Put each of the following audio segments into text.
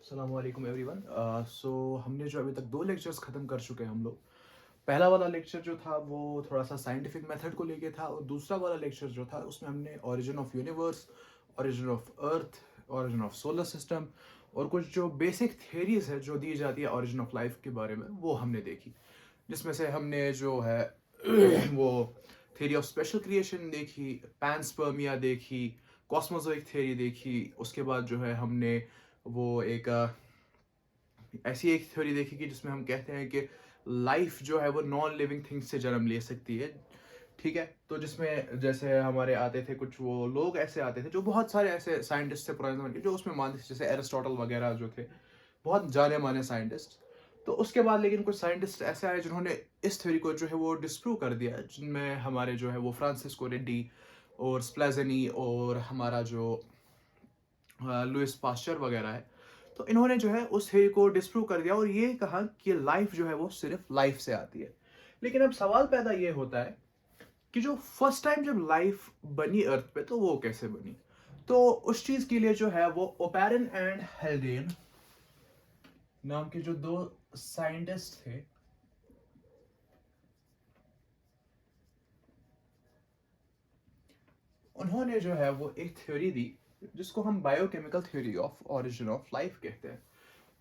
अस्सलाम वालेकुम एवरीवन। सो हमने जो अभी तक दो लेक्चर्स ख़त्म कर चुके हैं हम लोग। पहला वाला लेक्चर जो था वो थोड़ा सा साइंटिफिक मेथड को लेके था, और दूसरा वाला लेक्चर जो था उसमें हमने origin of universe, origin of earth, origin of solar system और कुछ जो बेसिक थेरीज है जो दी जाती है ओरिजिन ऑफ लाइफ के बारे में, वो हमने देखी। जिसमें से हमने जो है वो थेरी ऑफ स्पेशल क्रिएशन देखी, पैनस्पर्मिया देखी, कॉस्मोजोइक थ्योरी देखी। उसके बाद जो है हमने वो एक ऐसी एक थ्योरी देखी कि जिसमें हम कहते हैं कि लाइफ जो है वो नॉन लिविंग थिंग्स से जन्म ले सकती है। ठीक है, तो जिसमें जैसे हमारे आते थे कुछ वो लोग ऐसे आते थे जो बहुत सारे ऐसे साइंटिस्ट थे पुराने जमाने के जो उसमें मानते थे, जैसे एरिस्टोटल वगैरह जो थे, बहुत जाने माने साइंटिस्ट। तो उसके बाद लेकिन कुछ साइंटिस्ट ऐसे आए जिन्होंने इस थ्योरी को जो है वो डिस्प्रूव कर दिया, जिनमें हमारे जो है वो फ्रांसिस्को रेड्डी और स्प्लेजेनी और हमारा जो लुइस पास्चर वगैरह है। तो इन्होंने जो है उस थ्योरी को डिस्प्रूव कर दिया और ये कहा कि लाइफ जो है वो सिर्फ लाइफ से आती है। लेकिन अब सवाल पैदा ये होता है कि जो फर्स्ट टाइम जब लाइफ बनी अर्थ पे तो वो कैसे बनी। तो उस चीज के लिए जो है वो ओपेरन एंड हेल्डेन नाम के जो दो साइंटिस्ट थे, उन्होंने जो है वो एक थ्योरी दी जिसको हम biochemical theory of origin of life कहते हैं।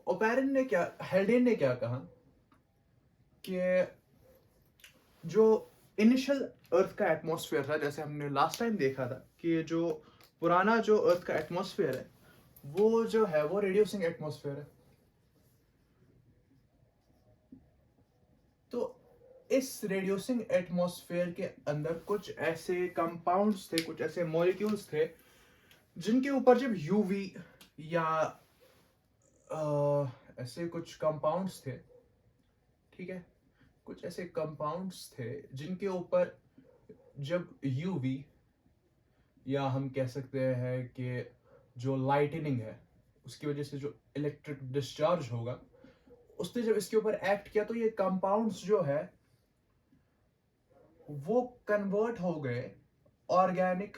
ओपेरन ने क्या, हेल्डेन ने क्या कहा कि जो इनिशियल अर्थ का एटमॉस्फेयर था, जैसे हमने लास्ट टाइम देखा था कि जो पुराना जो अर्थ का एटमॉस्फेयर है वो जो है वो रेड्यूसिंग एटमॉस्फेयर है। तो इस रेड्यूसिंग एटमॉस्फेयर के अंदर कुछ ऐसे कंपाउंड्स थे, कुछ ऐसे मॉलिक्यूल्स थे जिनके ऊपर जब यूवी या ऐसे कुछ कंपाउंड्स थे, ठीक है, कुछ ऐसे कंपाउंड्स थे जिनके ऊपर जब यूवी या हम कह सकते हैं कि जो लाइटनिंग है उसकी वजह से जो इलेक्ट्रिक डिस्चार्ज होगा, उसने जब इसके ऊपर एक्ट किया तो ये कंपाउंड्स जो है वो कन्वर्ट हो गए ऑर्गेनिक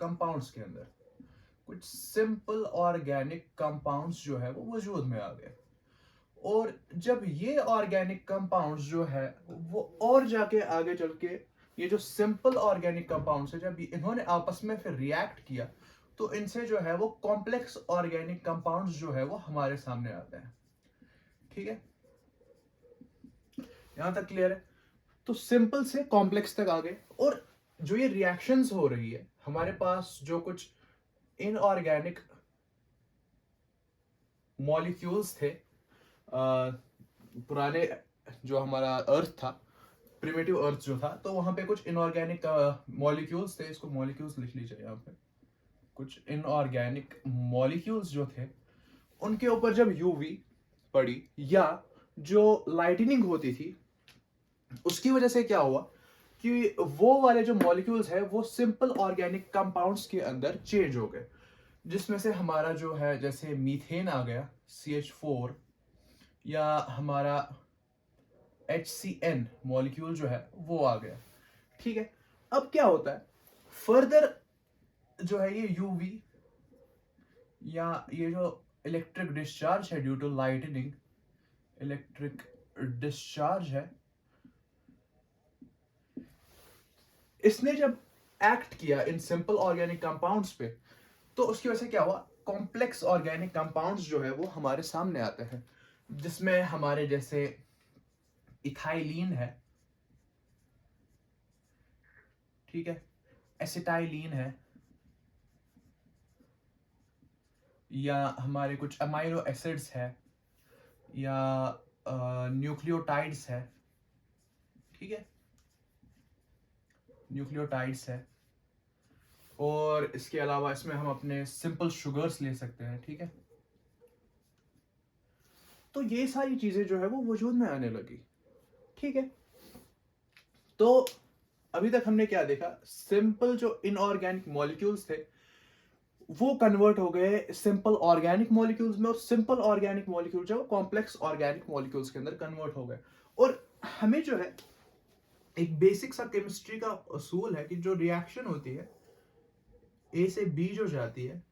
कंपाउंड्स के अंदर। कुछ सिंपल ऑर्गेनिक कंपाउंड्स जो है वो वजूद में आ गए। और जब ये ऑर्गेनिक कंपाउंड्स जो है वो और जाके आगे चल के ये जो सिंपल ऑर्गेनिक कंपाउंड्स है, जब इन्होंने आपस में फिर रिएक्ट किया तो इनसे जो है वो कॉम्प्लेक्स ऑर्गेनिक कंपाउंड्स जो है वो हमारे सामने आते हैं। ठीक है, यहां तक क्लियर है। तो सिंपल से कॉम्प्लेक्स तक आ गए, और जो ये रिएक्शंस हो रही है हमारे पास, जो कुछ इनऑर्गेनिक मॉलिक्यूल्स थे पुराने, जो हमारा अर्थ था, प्रिमिटिव अर्थ जो था, तो वहां पे कुछ इनऑर्गेनिक मॉलिक्यूल्स थे। इसको मॉलिक्यूल्स लिख लीजिए यहाँ पे। कुछ इनऑर्गेनिक मॉलिक्यूल्स जो थे उनके ऊपर जब यूवी पड़ी या जो लाइटनिंग होती थी, उसकी वजह से क्या हुआ कि वो वाले जो मॉलिक्यूल्स है वो सिंपल ऑर्गेनिक कंपाउंड्स के अंदर चेंज हो गए, जिसमें से हमारा जो है जैसे मीथेन आ गया CH4, या हमारा HCN मॉलिक्यूल जो है वो आ गया। ठीक है, अब क्या होता है फर्दर, जो है ये यूवी या ये जो इलेक्ट्रिक डिस्चार्ज है due to lightning, electric discharge है, इसने जब एक्ट किया इन सिंपल ऑर्गेनिक कंपाउंड्स पे, तो उसकी वजह से क्या हुआ, कॉम्प्लेक्स ऑर्गेनिक कंपाउंड्स जो है वो हमारे सामने आते हैं, जिसमें हमारे जैसे इथाइलिन है, ठीक है, एसिटाइलिन है, या हमारे कुछ अमाइनो एसिड्स है, या न्यूक्लियोटाइड्स है। ठीक है, न्यूक्लियोटाइड्स है, और इसके अलावा इसमें हम अपने सिंपल शुगर्स ले सकते हैं। ठीक है, तो ये सारी चीजें जो है वो वजूद में आने लगी। ठीक है, तो अभी तक हमने क्या देखा, सिंपल जो इनऑर्गेनिक मॉलिक्यूल्स थे वो कन्वर्ट हो गए सिंपल ऑर्गेनिक मॉलिक्यूल्स में, और सिंपल ऑर्गेनिक मॉलिक्यूल जो कॉम्प्लेक्स ऑर्गेनिक मॉलिक्यूल्स के अंदर कन्वर्ट हो गए। और हमें जो है एक बेसिक सा केमिस्ट्री का असूल है कि जो रिएक्शन होती है A से B जो जाती है,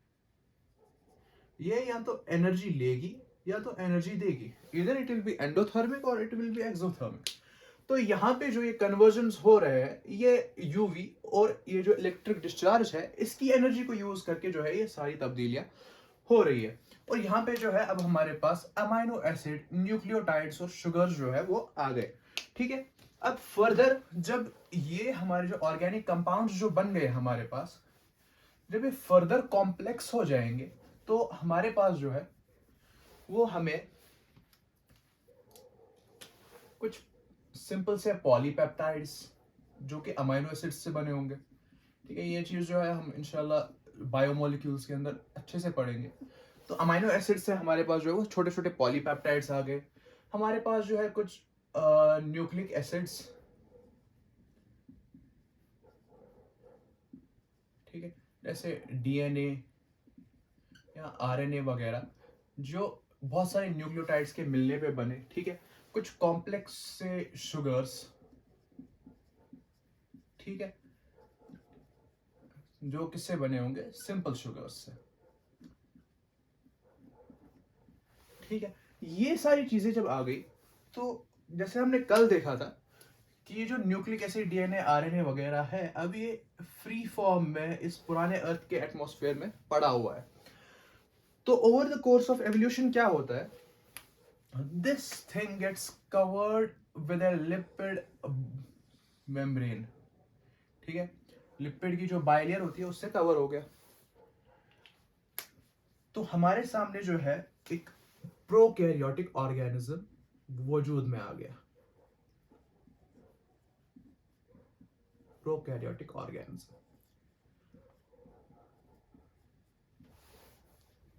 ये या तो एनर्जी लेगी या तो एनर्जी देगी, इधर इट विल बी एंडोथर्मिक और इट विल बी एक्सोथर्मिक। तो यहाँ पे जो ये कन्वर्जन्स हो रहे हैं, ये यूवी और ये जो इलेक्ट्रिक डिस्चार्ज है, इसकी एनर्जी को यूज करके जो है ये सारी तब्दीलियां हो रही है। और यहाँ पे जो है अब हमारे पास अमाइनो एसिड, न्यूक्लियोटाइड्स और शुगर जो है वो आ गए। ठीक है, अब फर्दर जब ये हमारे जो ऑर्गेनिक कंपाउंड्स जो बन गए हमारे पास, जब ये फर्दर कॉम्प्लेक्स हो जाएंगे तो हमारे पास जो है वो हमें कुछ सिंपल से पॉलीपेप्टाइड्स जो कि अमाइनो एसिड्स से बने होंगे। ठीक है, ये चीज जो है हम इंशाल्लाह बायोमोलिक्यूल्स के अंदर अच्छे से पढ़ेंगे। तो अमाइनो एसिड से हमारे पास जो है वो छोटे छोटे पॉलीपेप्टाइड्स आ गए। हमारे पास जो है कुछ न्यूक्लिक एसिड्स, ठीक है, जैसे डीएनए या आरएनए वगैरह, जो बहुत सारे न्यूक्लियोटाइड्स के मिलने पे बने। ठीक है, कुछ कॉम्प्लेक्स से शुगर्स, ठीक है, जो किससे बने होंगे, सिंपल शुगर्स से। ठीक है, ये सारी चीजें जब आ गई तो जैसे हमने कल देखा था कि ये जो न्यूक्लिक एसिड, डीएनए, आरएनए वगैरह है, अब ये फ्री फॉर्म में इस पुराने अर्थ के एटमॉस्फेयर में पड़ा हुआ है। तो over the course of evolution क्या होता है, this thing gets covered with a lipid membrane. ठीक है, लिपिड की जो बाइलेयर होती है उससे कवर हो गया। तो हमारे सामने जो है एक प्रोकैरियोटिक ऑर्गेनिज्म वजूद में आ गया। प्रोकैरियोटिक ऑर्गेनिज्म,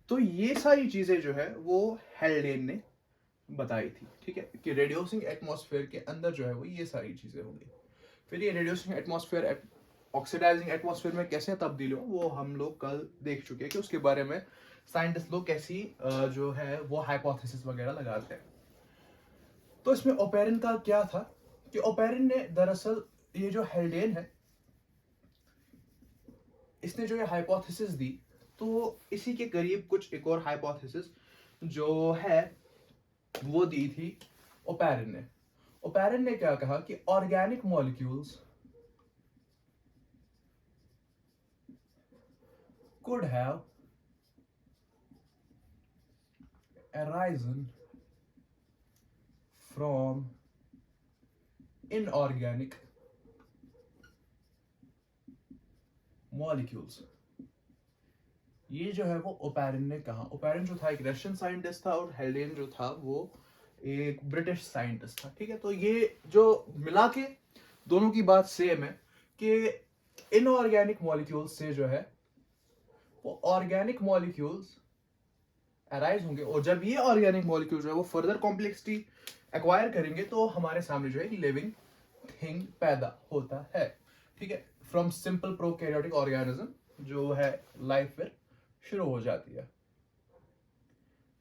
तो ये सारी चीजें जो है वो हेल्डेन ने बताई थी। ठीक है, कि रेड्यूसिंग एटमॉस्फेयर के अंदर जो है वो ये सारी चीजें होंगी। फिर ये रेड्यूसिंग एटमॉस्फेयर ऑक्सीडाइजिंग एटमॉस्फेयर में कैसे तब्दील हो वो हम लोग कल देख चुके हैं कि उसके बारे में साइंटिस्ट लोग कैसी जो है वो हाइपोथेसिस वगैरह लगाते हैं। तो इसमें ओपेरिन का क्या था कि ओपेरिन ने दरअसल ये जो हेल्डेन है, इसने जो ये हाइपोथेसिस दी, तो इसी के करीब कुछ एक और हाइपोथेसिस जो है वो दी थी ओपेरिन ने। ओपेरिन ने क्या कहा कि organic molecules could have arisen from inorganic molecules। ये जो है वो ओपेरिन ने कहा। ओपेरिन जो था एक रशियन साइंटिस्ट था और हेल्डेन जो था वो एक ब्रिटिश साइंटिस्ट था। ठीक है, तो ये जो मिला के दोनों की बात सेम है कि इनऑर्गेनिक मॉलिक्यूल्स से जो है वो ऑर्गेनिक मॉलिक्यूल्स अराइज होंगे, और जब ये ऑर्गेनिक मॉलिक्यूल जो है वो फर्दर कॉम्प्लेक्सिटी एक्वायर करेंगे तो हमारे सामने जो है लिविंग थिंग पैदा होता है। ठीक है, फ्रॉम सिंपल प्रोकैरियोटिक ऑर्गेनिज्म जो है लाइफ फिर शुरू हो जाती है।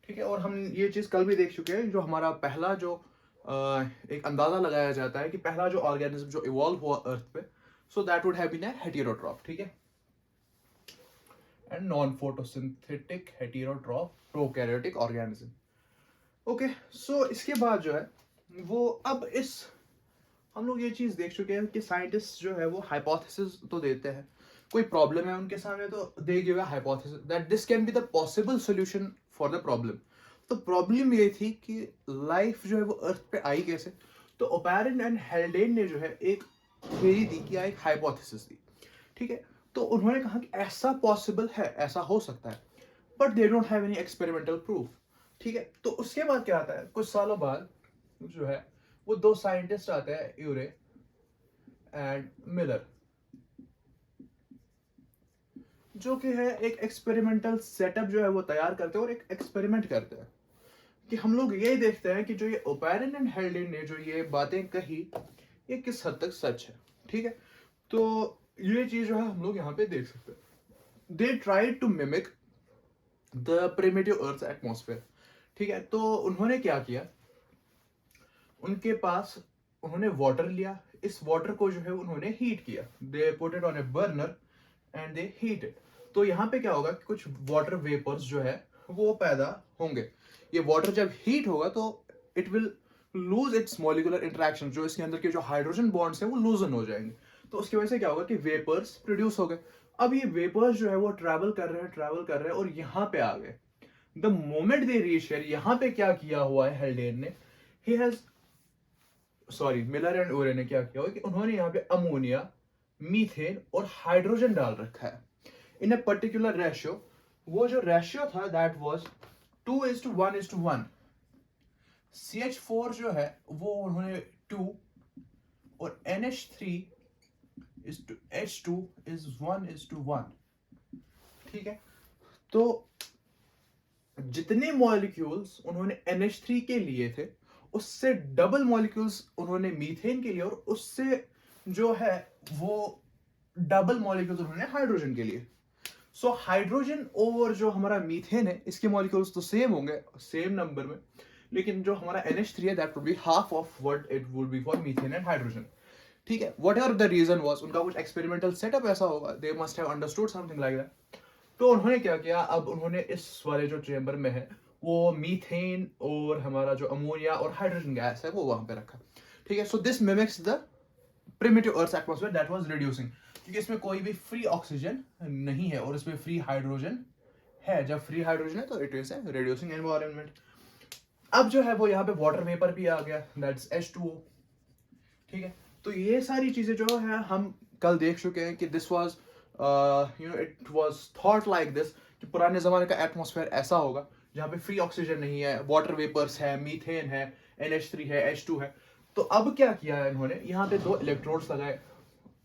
ठीक है, और हम ये चीज कल भी देख चुके हैं, जो हमारा पहला जो एक अंदाजा लगाया जाता है कि पहला जो ऑर्गेनिज्म जो इवॉल्व हुआ अर्थ पे, so that would have been a heterotroph. ठीक है, and non photosynthetic heterotroph prokaryotic organism. Okay, so इसके बाद जो है वो अब इस हम लोग ये चीज देख चुके हैं कि साइंटिस्ट जो है वो हाइपोथेसिस तो देते हैं, कोई प्रॉब्लम है उनके सामने तो they give a hypothesis that this can be the possible solution for the problem. तो प्रॉब्लम ये थी कि लाइफ जो है वो अर्थ पे आई कैसे। तो ओपेरिन एंड हेल्डेन ने जो है एक थ्योरी दी कि एक हाइपोथेसिस दी। ठीक है, तो उन्होंने कहा कि ऐसा पॉसिबल है, ऐसा हो सकता है, but they don't have any experimental proof. ठीक है, तो उसके बाद क्या आता है, कुछ सालों बाद जो है वो दो साइंटिस्ट आते हैं, यूरे एंड मिलर, जो कि है एक एक्सपेरिमेंटल सेटअप जो है वो तैयार करते हैं और एक एक्सपेरिमेंट करते हैं कि हम लोग ये देखते हैं कि जो ये ओपेरिन एंड हेल्डेन ने जो ये बातें कही ये किस हद तक सच है। ठीक है, तो ये चीज जो है हम लोग यहाँ पे देख सकते हैं। They try to mimic the primitive earth atmosphere. ठीक है, तो उन्होंने क्या किया, उनके पास उन्होंने वाटर लिया, इस वाटर को जो है उन्होंने हीट किया, they put it on A burner and they heat it. तो यहाँ पे क्या होगा कि कुछ वाटर वेपर्स जो है वो पैदा होंगे। ये वाटर जब हीट होगा तो it will lose its molecular interaction, जो इसके अंदर के जो हाइड्रोजन बॉन्ड्स हैं वो लूजन हो जाएंगे। तो उसकी वजह से क्या होगा कि वेपर्स प्रोड्यूस हो गए। अब ये वेपर्स जो है वो ट्रैवल कर रहे हैं और यहाँ पे आ गए। The moment they reach here, यहाँ पे क्या किया हुआ है हेल्डेन ने, ही हैज मिलर एंड ओरे ने क्या किया हुआ कि उन्होंने यहाँ पे अमोनिया, मीथेन और हाइड्रोजन डाल रखा है इन अ पर्टिकुलर रेशियो। वो जो रेशियो था दैट वाज 2:1:1। CH4 जो है वो उन्होंने 2 और NH3:H2 इज 1:1। ठीक है, तो जितने मॉलिक्यूल्स उन्होंने NH3 के लिए थे उससे डबल मॉलिक्यूल्स उन्होंने मीथेन के लिए, और उससे जो है वो डबल मॉलिक्यूल्स उन्होंने हाइड्रोजन के लिए। सो हाइड्रोजन और जो हमारा मीथेन है इसके मॉलिक्यूल्स तो सेम होंगे, सेम नंबर में, लेकिन जो हमारा NH3 है that would be half of what it would be for methane and hydrogen. ठीक है, whatever the reason was, उनका कुछ एक्सपेरिमेंटल सेटअप ऐसा होगा, they must have understood something like that. तो उन्होंने क्या किया, अब उन्होंने इस वाले जो चेंबर में है वो मीथेन और हमारा जो अमोनिया और हाइड्रोजन गैस है वो वहां पे रखा। ठीक है, so this mimics the primitive earth atmosphere that was reducing, क्योंकि इसमें कोई भी फ्री ऑक्सीजन नहीं है और इसमें फ्री हाइड्रोजन है। जब फ्री हाइड्रोजन है तो it is a reducing environment. अब जो है वो यहाँ पे वाटर वेपर भी आ गया, दैट्स H2O। ठीक है, तो ये सारी चीजें जो है हम कल देख चुके हैं कि this was it was thought like this, कि पुराने जमाने का एटमॉस्फेयर ऐसा होगा जहाँ पे फ्री ऑक्सीजन नहीं है, वाटर वेपर्स है, मीथेन है, NH3 है, H2 है। तो अब क्या किया है इन्होंने, यहाँ पे दो इलेक्ट्रोड्स लगाए,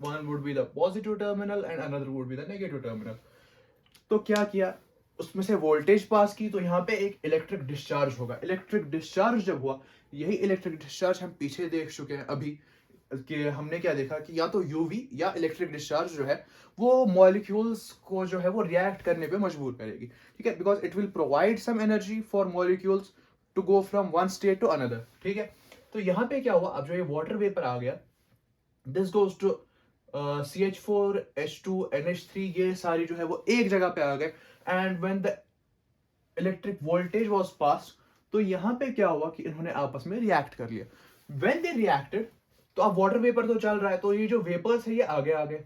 one would be the positive terminal and another would be the negative terminal. तो क्या किया, उसमें से वोल्टेज पास की, तो यहाँ पे एक इलेक्ट्रिक डिस्चार्ज होगा। इलेक्ट्रिक डिस्चार्ज जब हुआ, यही इलेक्ट्रिक डिस्चार्ज हम पीछे देख चुके हैं अभी, कि हमने क्या देखा कि या तो यूवी या इलेक्ट्रिक डिस्चार्ज जो है वो मॉलिक्यूल्स को जो है वो रिएक्ट करने पे मजबूर करेगी। ठीक है, because it will provide some energy for molecules to go from one state to another. ठीक है, तो यहाँ पे क्या हुआ, अब जो ये वाटर वेपर आ गया, this goes to CH4, H2, NH3, ये सारी जो है वो एक जगह पे आ गए। And when the electric voltage was pass, तो यहाँ पे क्या हुआ कि इन्होंने आपस में रिएक्ट कर लिया। व्हेन दे रिएक्टेड, तो अब वाटर वेपर तो चल रहा है, तो ये जो वेपर्स है ये आगे आ गए।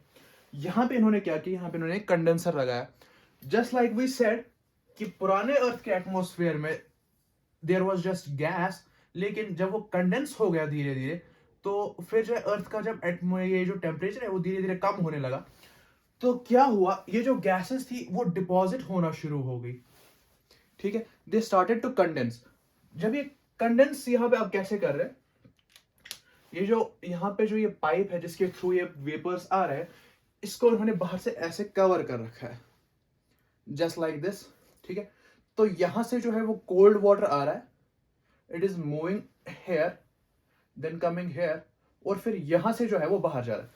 यहाँ पे इन्होंने क्या किया, यहाँ पे इन्होंने कंडेंसर लगाया। जस्ट लाइक वी सेड कि पुराने अर्थ के एटमॉस्फेयर में देयर वाज जस्ट गैस, लेकिन जब वो कंडेंस हो गया धीरे धीरे, तो फिर जो है अर्थ का जब ये जो टेम्परेचर है वो धीरे धीरे कम होने लगा। तो क्या हुआ, ये जो गैसेस थी वो डिपॉजिट होना शुरू हो गई। ठीक है, दे स्टार्टेड टू कंडेंस। जब ये कंडेंस यहाँ पे आप कैसे कर रहे हैं, ये जो यहाँ पे जो ये पाइप है जिसके थ्रू ये वेपर्स आ रहे हैं, इसको उन्होंने बाहर से ऐसे कवर कर रखा है, जस्ट लाइक दिस। ठीक है, तो यहां से जो है वो कोल्ड वाटर आ रहा है, it is moving here, then coming here, और फिर यहां से जो है वो बाहर जा रहा है।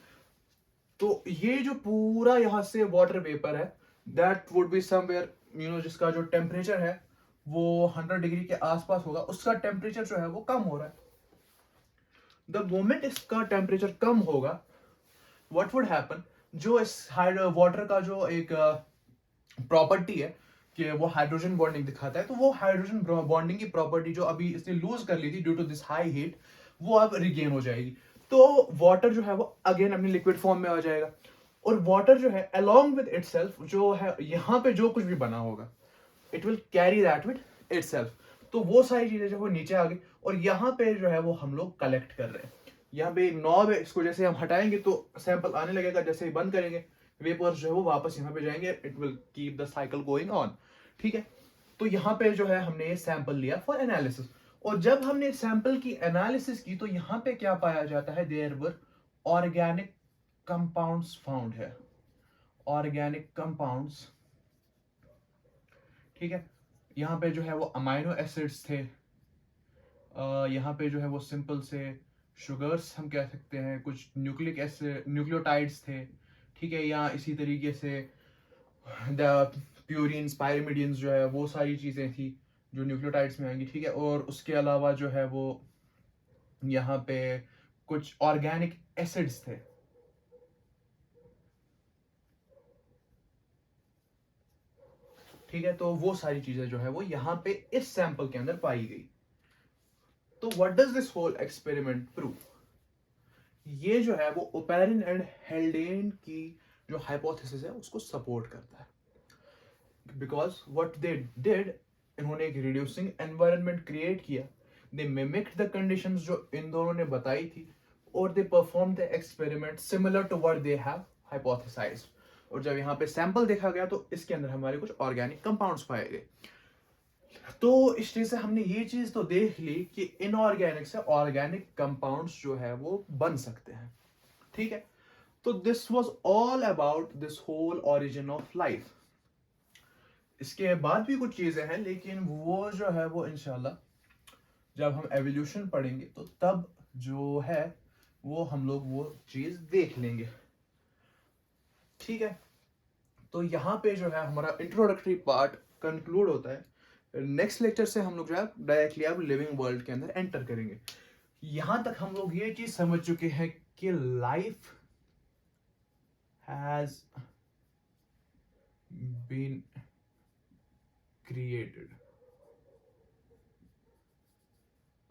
तो ये जो पूरा यहां से वाटर वेपर है, दैट वुड बी समवेयर, जिसका जो टेम्परेचर है वो 100 डिग्री के आसपास होगा, उसका टेम्परेचर जो है वो कम हो रहा है। द मोमेंट इसका टेम्परेचर कम होगा, व्हाट वुड हैपन, जो इस वाटर का जो एक प्रॉपर्टी है कि वो हाइड्रोजन बॉन्डिंग दिखाता है, तो वो हाइड्रोजन बॉन्डिंग की प्रॉपर्टी जो अभी इसने लूज कर ली थी due to this high heat, वो अब रिगेन हो जाएगी। तो वाटर जो है वो अगेन अपनी लिक्विड फॉर्म में आ जाएगा, और वाटर जो है अलोंग विद इटसेल्फ जो है यहाँ पे जो कुछ भी बना होगा, it will carry that with itself. तो वो सारी चीजें जो वो नीचे आ गई, और यहाँ पे जो है वो हम लोग कलेक्ट कर रहे हैं। यहाँ पे एक नॉब है, इसको जैसे हम हटाएंगे तो सैंपल आने लगेगा, जैसे ही बंद करेंगे वेपर्स जो है वो वापस यहाँ पे जाएंगे, it will keep the cycle going on. ठीक है, तो यहाँ पे जो है हमने ये सैंपल लिया फॉर एनालिसिस, और जब हमने सैंपल की एनालिसिस की तो यहाँ पे क्या पाया जाता है, there were organic compounds found है, ऑर्गेनिक कंपाउंड्स। ठीक है, यहाँ पे जो है वो अमाइनो एसिड्स थे, यहाँ पे जो है वो सिंपल से शुगर्स हम कह सकते हैं, कुछ न्यूक्लिक एसिड न्यूक्लियोटाइड्स थे। ठीक है, या इसी तरीके से द प्यूरिन्स, पायरिमिडियंस जो है वो सारी चीज़ें थी जो न्यूक्लियोटाइड्स में आएंगी। ठीक है, और उसके अलावा जो है वो यहाँ पे कुछ ऑर्गेनिक एसिड्स थे। ठीक है, तो वो सारी चीजें जो है वो यहाँ पे इस सैंपल के अंदर पाई गई। तो what does this whole experiment prove? ये जो है वो ओपेरिन एंड हेल्डेन की जो हाइपोथेसिस है उसको सपोर्ट करता है। बिकॉज व्हाट दे डिड, इन्होंने एक रिड्यूसिंग एनवायरनमेंट क्रिएट किया, दे मिमिक्ड द कंडीशंस जो इन दोनों ने बताई थी, और they perform the experiment similar to what they have hypothesised. और जब यहाँ पे सैंपल देखा गया तो इसके अंदर हमारे कुछ ऑर्गेनिक कंपाउंड्स पाए गए। तो इस चीज से हमने ये चीज तो देख ली कि इनऑर्गेनिक से ऑर्गेनिक कंपाउंड्स जो है वो बन सकते हैं। ठीक है, तो this was all about this whole origin of life. इसके बाद भी कुछ चीजें हैं, लेकिन वो जो है वो इंशाल्लाह जब हम एवोल्यूशन पढ़ेंगे तो तब जो है वो हम लोग वो चीज देख लेंगे। ठीक है, तो यहाँ पे जो है हमारा इंट्रोडक्टरी पार्ट कंक्लूड होता है। नेक्स्ट लेक्चर से हम लोग जो है डायरेक्टली अब लिविंग वर्ल्ड के अंदर एंटर करेंगे। यहां तक हम लोग ये चीज समझ चुके हैं कि life has been created,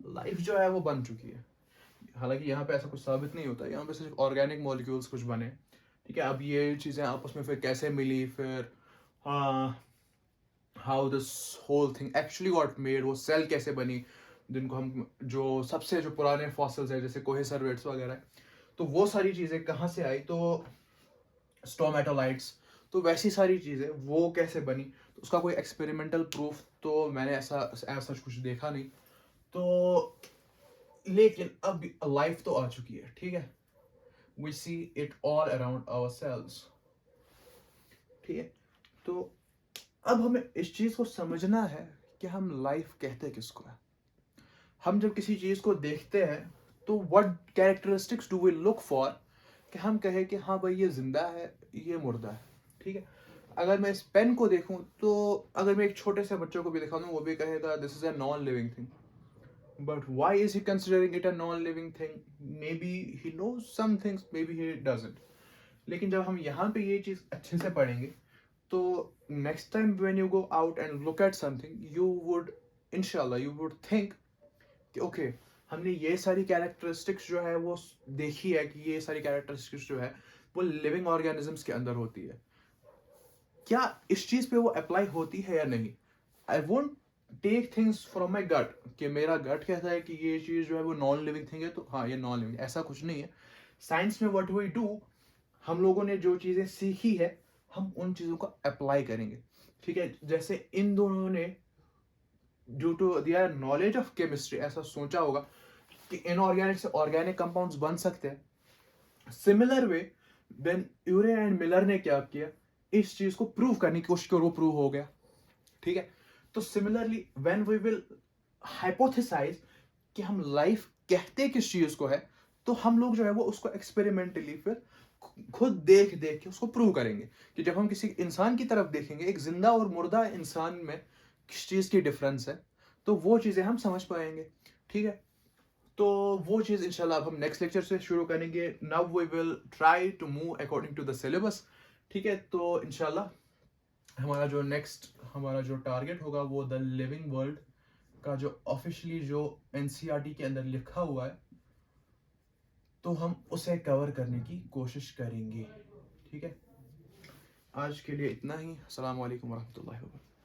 life जो है वो बन चुकी है। हालांकि यहाँ पे ऐसा कुछ साबित नहीं होता, यहाँ पे सिर्फ ऑर्गेनिक मॉलिक्यूल्स कुछ बने। ठीक है, अब ये चीजें आपस में फिर कैसे मिली, फिर how this whole thing actually got made, वो सेल कैसे बनी, जिनको हम जो सबसे जो पुराने फॉसिल्स है जैसे कोहेसरवेट्स वगैरह, तो वो सारी चीजें कहाँ से आई, तो स्टोमेटोलाइट्स, तो वैसी सारी चीजें वो कैसे बनी, तो उसका कोई एक्सपेरिमेंटल प्रूफ तो मैंने ऐसा कुछ देखा नहीं। तो लेकिन अब लाइफ तो आ चुकी है। ठीक है, we see it all around our cells. ठीक है, तो अब हमें इस चीज को समझना है कि हम लाइफ कहते किसको है। हम जब किसी चीज को देखते हैं तो what characteristics do we look for कि हम कहें कि हाँ भाई ये जिंदा है, ये मुर्दा है। ठीक है, अगर मैं इस पेन को देखूं तो अगर मैं एक छोटे से बच्चों को भी दिखा दूं वो भी कहेगा this is a non living thing. But why is he considering it a non-living thing? Maybe he knows some things, maybe he doesn't. लेकिन जब हम यहाँ पे ये चीज अच्छे से पढ़ेंगे तो next time when you go out and look at something, you would inshallah you would think कि okay, हमने ये सारी कैरेक्टरिस्टिक्स जो है वो देखी है कि ये सारी कैरेक्टरिस्टिक्स जो है वो लिविंग ऑर्गेनिजम्स के अंदर होती है। क्या इस चीज पे वो अप्लाई होती है या नहीं? I won't take things from my gut कि मेरा गट कहता है कि ये चीज जो है वो नॉन लिविंग थिंग है तो हाँ ये नॉन लिविंग, ऐसा कुछ नहीं है। साइंस में व्हाट वी डू, हम लोगों ने जो चीजें सीखी है हम उन चीजों को अप्लाई करेंगे। ठीक है, जैसे इन दोनों ने due to their knowledge of chemistry ऐसा सोचा होगा कि इनऑर्गेनिक से ऑर्गेनिक कंपाउंड्स बन सकते हैं। Similar way then Urey and Miller ने क्या किया, इस चीज को प्रूव करने की कोशिश की और वो प्रूव हो गया। ठीक है, तो similarly when we will hypothesize कि हम लाइफ कहते किस चीज को है, तो हम लोग जो है वो उसको एक्सपेरिमेंटली फिर खुद देख देख के उसको प्रूव करेंगे कि जब हम किसी इंसान की तरफ देखेंगे, एक जिंदा और मुर्दा इंसान में किस चीज की डिफरेंस है, तो वो चीजें हम समझ पाएंगे। ठीक है, तो वो चीज इंशाल्लाह अब हम नेक्स्ट लेक्चर से शुरू करेंगे। Now we will try to move according to the syllabus. ठीक है, तो इंशाल्लाह हमारा जो टारगेट होगा वो द लिविंग वर्ल्ड का जो ऑफिशियली जो एनसीईआरटी के अंदर लिखा हुआ है तो हम उसे कवर करने की कोशिश करेंगे। ठीक है, आज के लिए इतना ही। अस्सलाम वालेकुम वरहमतुल्लाहि वबरकातुहू।